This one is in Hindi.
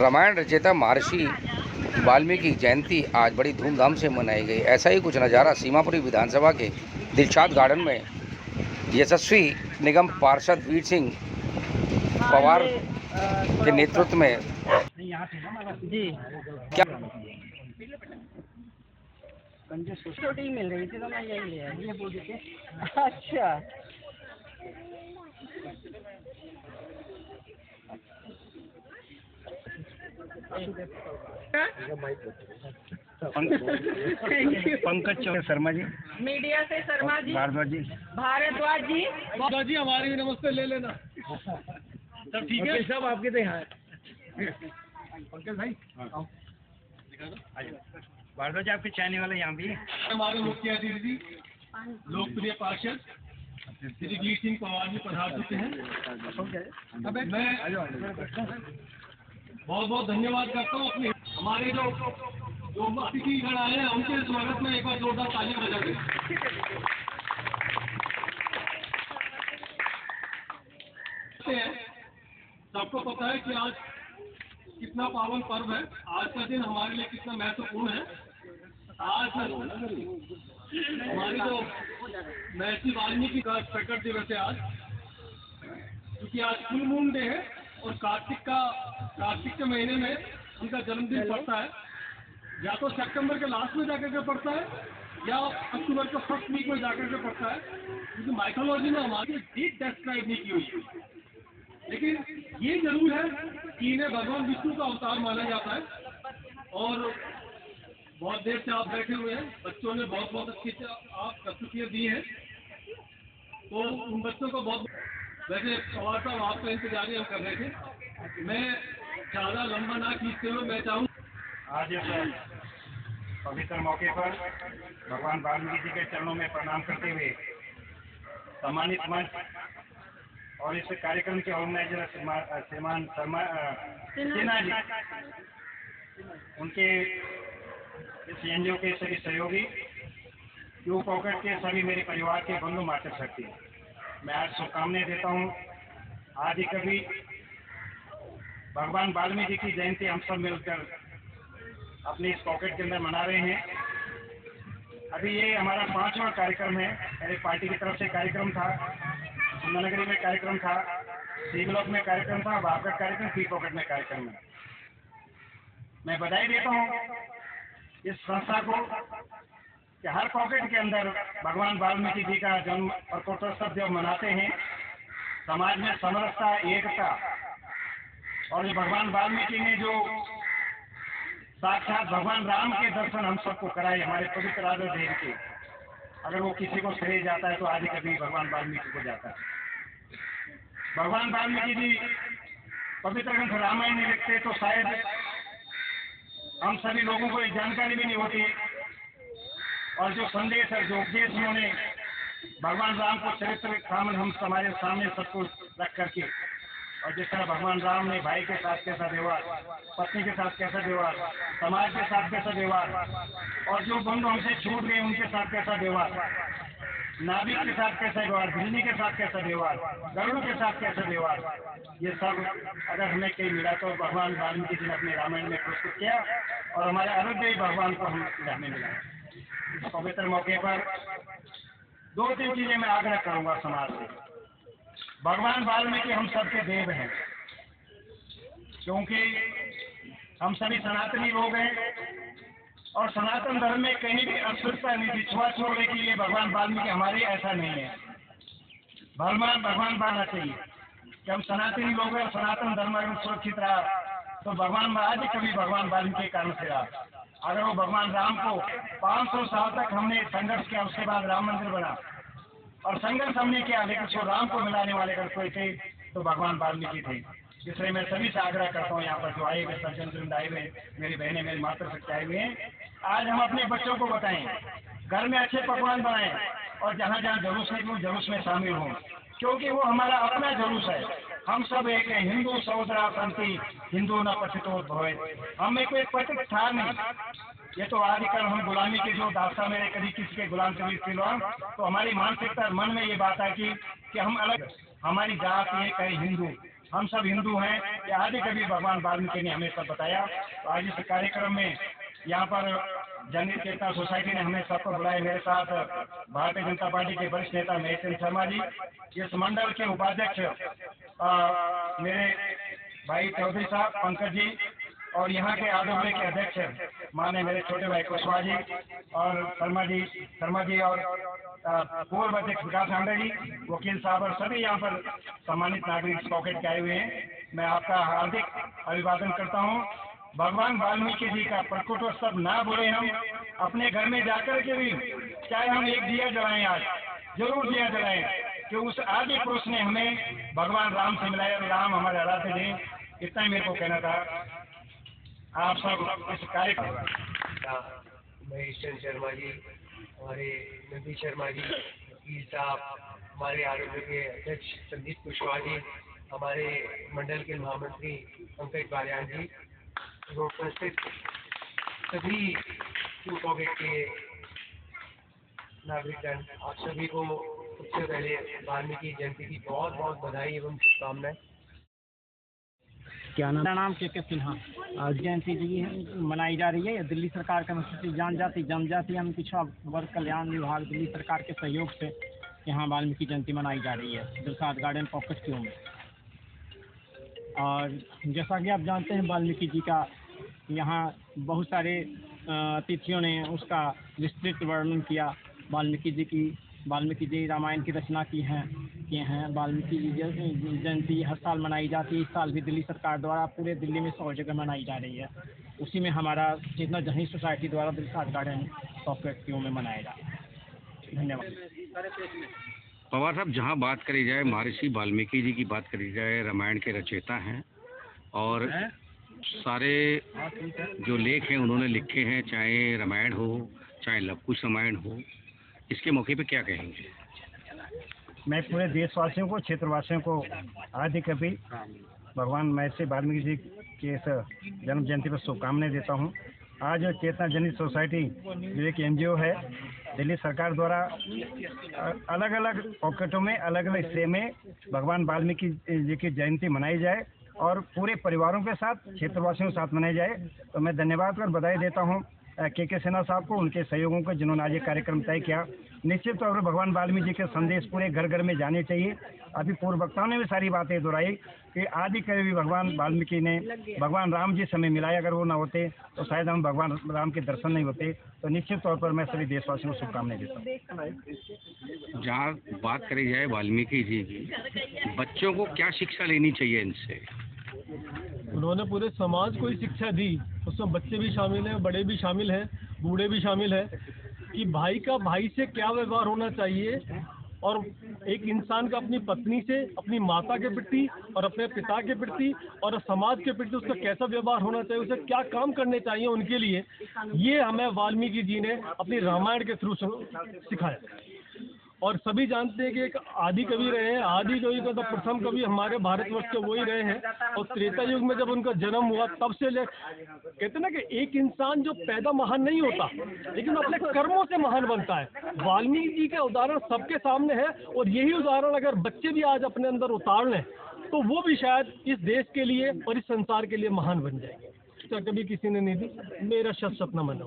रामायण रचयिता महर्षि वाल्मीकि जयंती आज बड़ी धूमधाम से मनाई गई। ऐसा ही कुछ नज़ारा सीमापुरी विधानसभा के दिलशाद गार्डन में यशस्वी निगम पार्षद वीर सिंह पवार के नेतृत्व में जी क्या छोटी मिल रही थी तो मैं यही ले आया। ये बोल देते। अच्छा पंकज शर्मा जी, मीडिया से शर्मा जी, भारद्वाज जी, भारद्वाज जी, जी हमारी भी नमस्ते ले लेना। सब ठीक है, सब आपके तो यहाँ है। पंकज भाई भारद्वाज आपके चाहने वाले यहाँ भी हमारे मुख्य अतिथि जी लोकप्रिय पार्षद श्री वीर सिंह पवार जी पधार चुके हैं। मैं बहुत बहुत धन्यवाद करता हूँ अपने हमारे जो अतिथि गण आए हैं उनके स्वागत में एक बार जोरदार ताली बजा दें। सबको पता है कि आज कितना पावन पर्व है, आज का दिन हमारे लिए कितना महत्वपूर्ण है। आज हमारी जो महर्षि वाल्मीकि का प्रकट दिवस है आज, क्योंकि आज फुल मून डे है और कार्तिक के महीने में उनका जन्मदिन पड़ता है। या तो सितंबर के लास्ट में जाकर के पड़ता है या अक्टूबर के फर्स्ट वीक में जाकर के पड़ता है, क्योंकि माइथोलॉजी में हमारी डेट डिस्क्राइब नहीं की हुई है। लेकिन ये जरूर है कि इन्हें भगवान विष्णु का अवतार माना जाता है। और बहुत देर से आप बैठे हुए हैं, बच्चों ने बहुत बहुत अच्छी आप प्रस्तुतियाँ दी हैं, तो उन बच्चों को बहुत वैसे पवार साहब आपका इंतजार ही हम कर रहे थे। मैं ज़्यादा लंबा ना खींचते हुए मैं चाहूँ आज इस पवित्र मौके पर भगवान वाल्मीकि जी के चरणों में प्रणाम करते हुए सम्मानित मंच और इस कार्यक्रम के ऑर्गेनाइजर श्रीमान सिन्हा जी, उनके इस एनजीओ के सभी सहयोगी, यू पॉकेट के सभी मेरे परिवार के बंधु मातृ शक्ति, मैं आज शुभकामनाएं देता हूँ। आज ही कभी भगवान वाल्मीकि की जयंती हम सब मिलकर अपने इस पॉकेट के अंदर मना रहे हैं। अभी ये हमारा 5वां कार्यक्रम है। मेरी पार्टी की तरफ से कार्यक्रम था, सुंदरनगरी में कार्यक्रम था, सी ब्लॉक में कार्यक्रम था, बागट कार्यक्रम, पी पॉकेट में कार्यक्रम है। मैं बधाई देता हूँ इस संस्था को कि हर पॉकेट के अंदर भगवान वाल्मीकि जी का जन्म प्रकोत्सव जब मनाते हैं, समाज में समरसता, एकता, और ये भगवान वाल्मीकि ने जो साक्षात भगवान राम के दर्शन हम सबको कराए, हमारे पवित्र राजा देव के, अगर वो किसी को श्रेय जाता है तो आज कभी भगवान वाल्मीकि को जाता है। भगवान वाल्मीकि जी पवित्र ग्रंथ रामायण में लिखते तो शायद हम सभी लोगों को ये जानकारी भी नहीं होती, और जो संदेश है, जो उपदेश उन्होंने भगवान राम को चरित्र सामने हम हमारे सामने सबको रख करके, और जिस तरह भगवान राम ने भाई के साथ कैसा व्यवहार, पत्नी के साथ कैसा व्यवहार, समाज के साथ कैसा व्यवहार, और जो बंधु हमसे छूट गए उनके साथ कैसा व्यवहार, नाविक के साथ कैसा व्यवहार, बिजली के साथ कैसा व्यवहार, गरुड़ के साथ कैसा व्यवहार, ये सब अगर हमें कहीं मिला तो भगवान वाल्मीकि जी ने अपने रामायण में प्रस्तुत किया, और हमारे अयोध्या भगवान को हम जानने मिला। इस पवित्र मौके पर 2-3 चीजें मैं आग्रह करूंगा समाज से। भगवान वाल्मीकि हम सबके देव हैं, क्योंकि हम सभी सनातनी लोग हैं, और सनातन धर्म में कहीं भी अस्पृश्यता नहीं थी, छुआछूत के लिए भगवान वाल्मीकि हमारे ऐसा नहीं है। भगवान मानना चाहिए कि हम सनातनी लोग हैं, सनातन धर्म अगर सुरक्षित रहा तो भगवान आज कभी भगवान वाल्मीकि के कारण से रहा। अगर वो भगवान राम को 500 साल तक हमने संघर्ष किया, उसके बाद राम मंदिर बना, और संघर्ष हमने किया, लेकिन जो राम को मिलाने वाले अगर कोई थे तो भगवान वाल्मीकि थे। इसलिए मैं सभी से आग्रह करता हूँ, यहाँ पर जो आए हुए सज्जन वृंद आए हुए, मेरी बहनें, मेरी मातृ शक्ति आए हुए हैं, आज हम अपने बच्चों को बताएं, घर में अच्छे पकवान बनाएं, और जहाँ जहाँ जुलूस है वो जुलूस में शामिल हों, क्योंकि वो हमारा अपना जुलूस है। हम सब एक है, हिंदू सहोदरा संति, हिंदू न पतितो भवे। हम में कोई पतित था नहीं, ये तो आदिकाल हम गुलामी के जो दास्ता में कभी किसी के गुलाम कभी फिलहाल, तो हमारी मानसिकता मन में ये बात है कि हम अलग, हमारी जात एक है हिंदू, हम सब हिंदू हैं, ये आदि कवि भगवान वाल्मीकि ने हमें सब बताया। तो आज इस कार्यक्रम में यहाँ पर जनहित चेतना सोसाइटी ने हमें सबको बुलाया। मेरे साथ भारतीय जनता पार्टी के वरिष्ठ नेता महेश शर्मा जी, इस मंडल के उपाध्यक्ष मेरे भाई चौधरी साहब, पंकज जी, और यहाँ के आदमले के अध्यक्ष माने मेरे छोटे भाई कुशवाहा जी और शर्मा जी और पूर्व अध्यक्ष विकास आंडे जी, वकील साहब और सभी यहाँ पर सम्मानित नागरिक पॉकेट के आए हुए हैं। मैं आपका हार्दिक अभिवादन करता हूँ। भगवान वाल्मीकि जी का प्रकटोत्सव ना भूलें, हम अपने घर में जाकर के भी चाहे हम एक दिया जलाएं, आज जरूर दिया जलाएं, कि उस आदि पुरुष ने हमें भगवान राम से मिलाया, राम हमारे आराध्य दें। इतना ही मेरे को कहना था। आप सब इस कार्यक्रम महेश शर्मा जी, हमारे नंदी शर्मा जी, वकील साहब, हमारे आरोग्य के अध्यक्ष संदीप कुशवाहा जी, हमारे मंडल के महामंत्री पंकज बालियान जी, उपस्थित सभी पॉकेट के नागरिकगण, आप सभी को सबसे पहले वाल्मीकि जयंती की बहुत बहुत बधाई एवं शुभकामनाएं। क्या नाम? मेरा नाम के सिन्हा। आज जयंती जी मनाई जा रही है। दिल्ली सरकार के अनुसूचित जनजाति एवं पिछड़ा वर्ग कल्याण विभाग दिल्ली सरकार के सहयोग से यहाँ वाल्मीकि जयंती मनाई जा रही है दिलशाद गार्डन पॉकेट क्यू में। और जैसा कि आप जानते हैं, वाल्मीकि जी का यहाँ बहुत सारे अतिथियों ने उसका विस्तृत वर्णन किया। वाल्मीकि जी रामायण की रचना किए हैं। वाल्मीकि जी जयंती हर साल मनाई जाती है। इस साल भी दिल्ली सरकार द्वारा पूरे दिल्ली में 100 जगह मनाई जा रही है। उसी में हमारा चेतना जनहित सोसाइटी द्वारा दिलशाद गार्डन पॉकेट क्यू में मनाया जा रहा है। धन्यवाद। पवार साहब, जहाँ बात करी जाए महर्षि वाल्मीकि जी की बात करी जाए, रामायण के रचयिता हैं और सारे जो लेख हैं उन्होंने लिखे हैं, चाहे रामायण हो चाहे लव कुश रामायण हो। इसके मौके पे क्या कहेंगे? मैं पूरे देशवासियों को, क्षेत्रवासियों को आदि कवि भगवान महर्षि वाल्मीकि जी के इस जन्म जयंती पर शुभकामनाएं देता हूं। आज चेतना जनहित सोसाइटी जो एक NGO है, दिल्ली सरकार द्वारा अलग अलग पॉकेटों में अलग अलग हिस्से में भगवान वाल्मीकि जी की जयंती मनाई जाए और पूरे परिवारों के साथ, क्षेत्रवासियों के साथ मनाई जाए। तो मैं धन्यवाद और बधाई देता हूं के सिन्हा साहब को, उनके सहयोगों को, जिन्होंने आज ये कार्यक्रम तय किया। निश्चित तौर पर भगवान वाल्मीकि जी के संदेश पूरे घर घर में जाने चाहिए। अभी पूर्व वक्ताओं ने भी सारी बातें दोहराई कि आदि कवि भगवान वाल्मीकि ने भगवान राम जी से हमें मिलाया। अगर वो ना होते तो शायद हम भगवान राम के दर्शन नहीं होते। तो निश्चित तौर पर मैं सभी देशवासियों को शुभकामनाएं देता हूँ। जहाँ बात करी जाए वाल्मीकि जी की, बच्चों को क्या शिक्षा लेनी चाहिए इनसे? उन्होंने पूरे समाज को ही शिक्षा दी। उसमें बच्चे भी शामिल हैं, बड़े भी शामिल हैं, बूढ़े भी शामिल हैं, कि भाई का भाई से क्या व्यवहार होना चाहिए और एक इंसान का अपनी पत्नी से, अपनी माता के प्रति और अपने पिता के प्रति और समाज के प्रति उसका कैसा व्यवहार होना चाहिए, उसे क्या काम करने चाहिए उनके लिए, ये हमें वाल्मीकि जी ने अपनी रामायण के थ्रू सिखाया। और सभी जानते हैं कि एक आदि कवि रहे हैं। आदि कवि का तो प्रथम कवि हमारे भारतवर्ष के वही रहे हैं। और त्रेता युग में जब उनका जन्म हुआ तब से कहते ना कि एक इंसान जो पैदा महान नहीं होता लेकिन अपने कर्मों से महान बनता है। वाल्मीकि जी का उदाहरण सबके सामने है और यही उदाहरण अगर बच्चे भी आज अपने अंदर उतार लें तो वो भी शायद इस देश के लिए और इस संसार के लिए महान बन जाएंगे। कभी किसी ने नहीं दी, मेरा सपना मना।